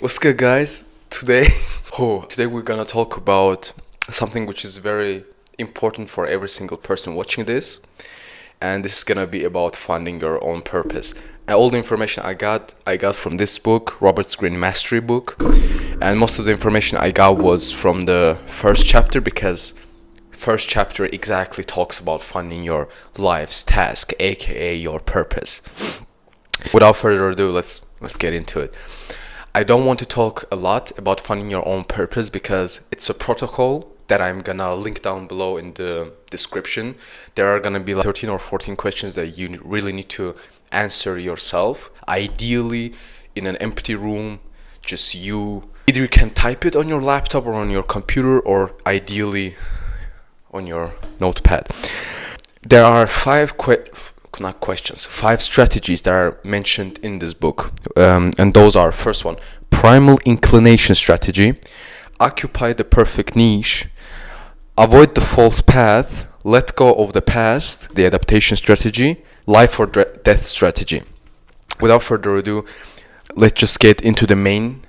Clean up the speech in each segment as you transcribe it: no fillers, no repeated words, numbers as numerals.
What's good, guys? Today we're gonna talk about something which is very important for every single person watching this, and this is gonna be about finding your own purpose. And all the information I got from this book, Robert's Green Mastery book, and most of the information I got was from the first chapter because first chapter exactly talks about finding your life's task, aka your purpose. Without further ado, let's get into it. I don't want to talk a lot about finding your own purpose because it's a protocol that I'm gonna link down below in the description. There are gonna be like 13 or 14 questions that you really need to answer yourself. Ideally, in an empty room, just you. Either you can type it on your laptop or on your computer, or ideally on your notepad. There are five strategies that are mentioned in this book, and those are: first one, primal inclination strategy; occupy the perfect niche; avoid the false path; let go of the past, the adaptation strategy; life or death strategy. Without further ado, let's just get into the main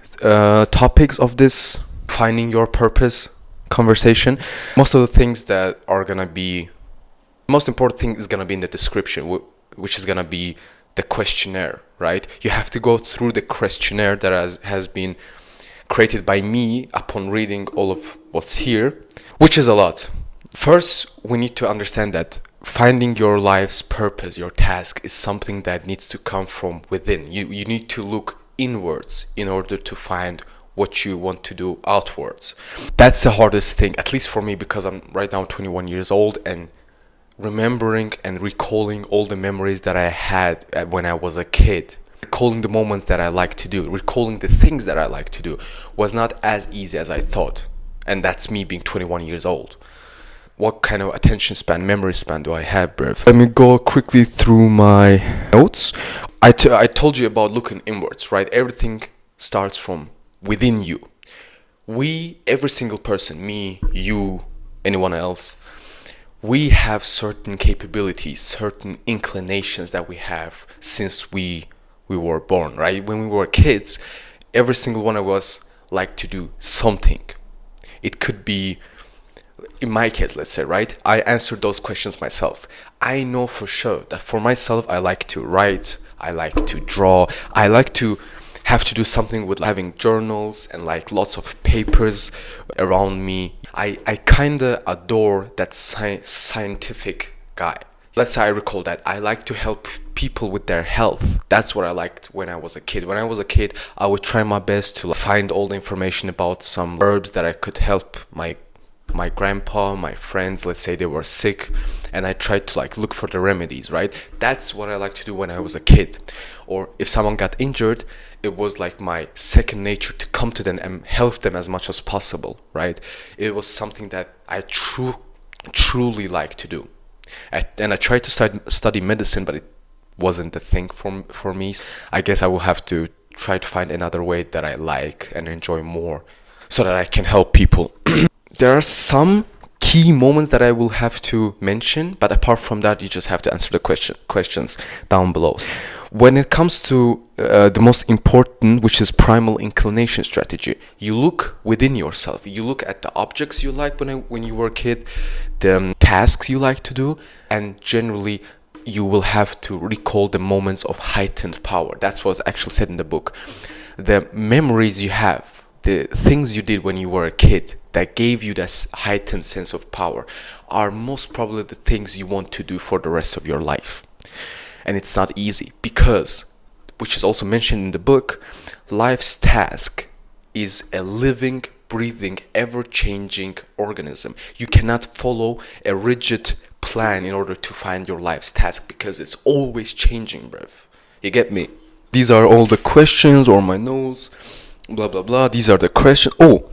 topics of this finding your purpose conversation. Most of the things that are gonna be most important thing is gonna be in the description, which is gonna be the questionnaire, right? You have to go through the questionnaire that has been created by me upon reading all of what's here, which is a lot. First, we need to understand that finding your life's purpose, your task, is something that needs to come from within. You need to look inwards in order to find what you want to do outwards. That's the hardest thing, at least for me, because I'm right now 21 years old, and remembering and recalling all the memories that I had when I was a kid, recalling the moments that I like to do, recalling the things that I like to do, was not as easy as I thought. And that's me being 21 years old. What kind of attention span, memory span do I have, bruv? Let me go quickly through my notes. I told you about looking inwards, right? Everything starts from within you. Every single person, me, you, anyone else, we have certain capabilities, certain inclinations that we have since we were born, right? When we were kids, every single one of us like to do something. It could be, in my case, let's say, right? I answered those questions myself. I know for sure that for myself, I like to write, I like to draw, I like to have to do something with having journals and like lots of papers around me. I kinda adore that scientific guy. Let's say I recall that I like to help people with their health. That's what I liked when I was a kid. When I was a kid, I would try my best to find all the information about some herbs that I could help my grandpa, my friends. Let's say they were sick, and I tried to look for the remedies, right? That's what I like to do when I was a kid. Or if someone got injured, it was like my second nature to come to them and help them as much as possible, right? It was something that I truly like to do. And I tried to study medicine, but it wasn't the thing for me. I guess I will have to try to find another way that I like and enjoy more so that I can help people. There are some key moments that I will have to mention, but apart from that, you just have to answer the questions down below. When it comes to the most important, which is primal inclination strategy, you look within yourself. You look at the objects you like when you were a kid, the tasks you like to do, and generally you will have to recall the moments of heightened power. That's what's actually said in the book. The memories you have, the things you did when you were a kid that gave you this heightened sense of power, are most probably the things you want to do for the rest of your life. And it's not easy because, which is also mentioned in the book, life's task is a living, breathing, ever-changing organism. You cannot follow a rigid plan in order to find your life's task because it's always changing, bruv. You get me? These are all the questions or my notes, blah blah blah. These are the questions. So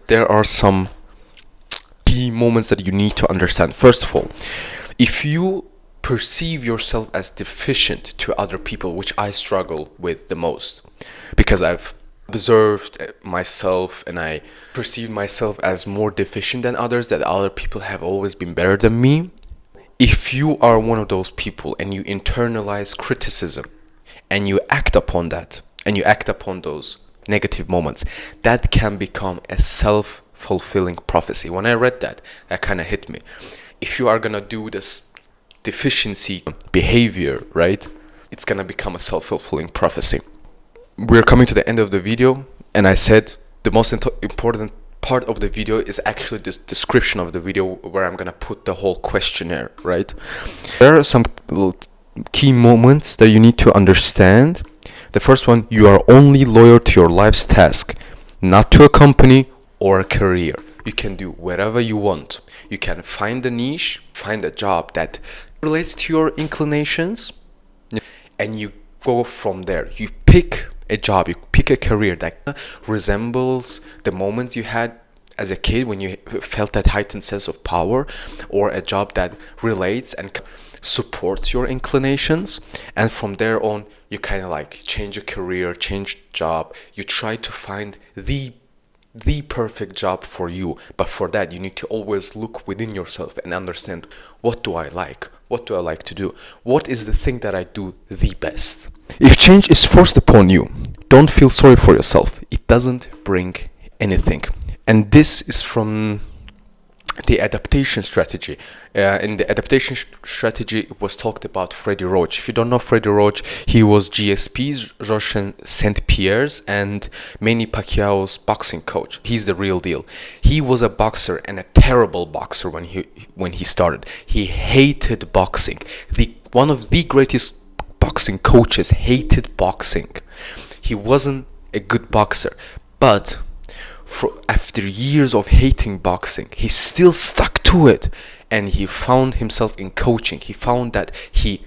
there are some key moments that you need to understand. First of all, if you perceive yourself as deficient to other people, which I struggle with the most because I've observed myself and I perceive myself as more deficient than others, that other people have always been better than me. If you are one of those people and you internalize criticism and you act upon that and you act upon those negative moments, that can become a self-fulfilling prophecy. When I read that, that kind of hit me. If you are gonna do this deficiency behavior, right, it's gonna become a self-fulfilling prophecy. We're coming to the end of the video, and I said the most important part of the video is actually this description of the video, where I'm gonna put the whole questionnaire, right? There are some key moments that you need to understand. The first one, you are only loyal to your life's task, not to a company or a career. You can do whatever you want. You can find a niche, find a job that relates to your inclinations, and you go from there. You pick a job, you pick a career that resembles the moments you had as a kid when you felt that heightened sense of power, or a job that relates and supports your inclinations. And from there on, you kind of like change your career, change job. You try to find the perfect job for you. But for that, you need to always look within yourself and understand, what do I like? What do I like to do? What is the thing that I do the best? If change is forced upon you, don't feel sorry for yourself. It doesn't bring anything. And this is from the Adaptation Strategy. In the Adaptation Strategy, it was talked about Freddie Roach. If you don't know Freddie Roach, he was GSP's, Roshan St. Pierre's, and Manny Pacquiao's boxing coach. He's the real deal. He was a boxer, and a terrible boxer when he started. He hated boxing. One of the greatest boxing coaches hated boxing. He wasn't a good boxer, but after years of hating boxing, he still stuck to it, and he found himself in coaching. He found that he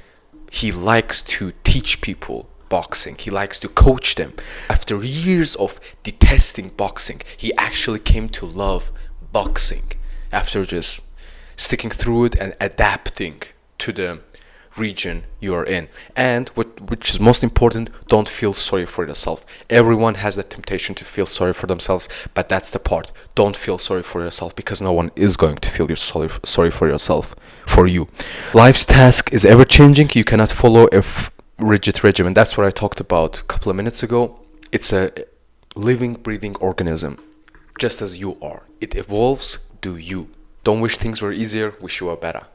likes to teach people boxing. He likes to coach them. After years of detesting boxing, he actually came to love boxing after just sticking through it and adapting to the region you are in. And which is most important, don't feel sorry for yourself. Everyone has the temptation to feel sorry for themselves, but that's the part. Don't feel sorry for yourself, because no one is going to feel sorry for yourself for you. Life's task is ever changing. You cannot follow a rigid regimen. That's what I talked about a couple of minutes ago. It's a living, breathing organism, just as you are. It evolves. Do you. Don't wish things were easier, wish you were better.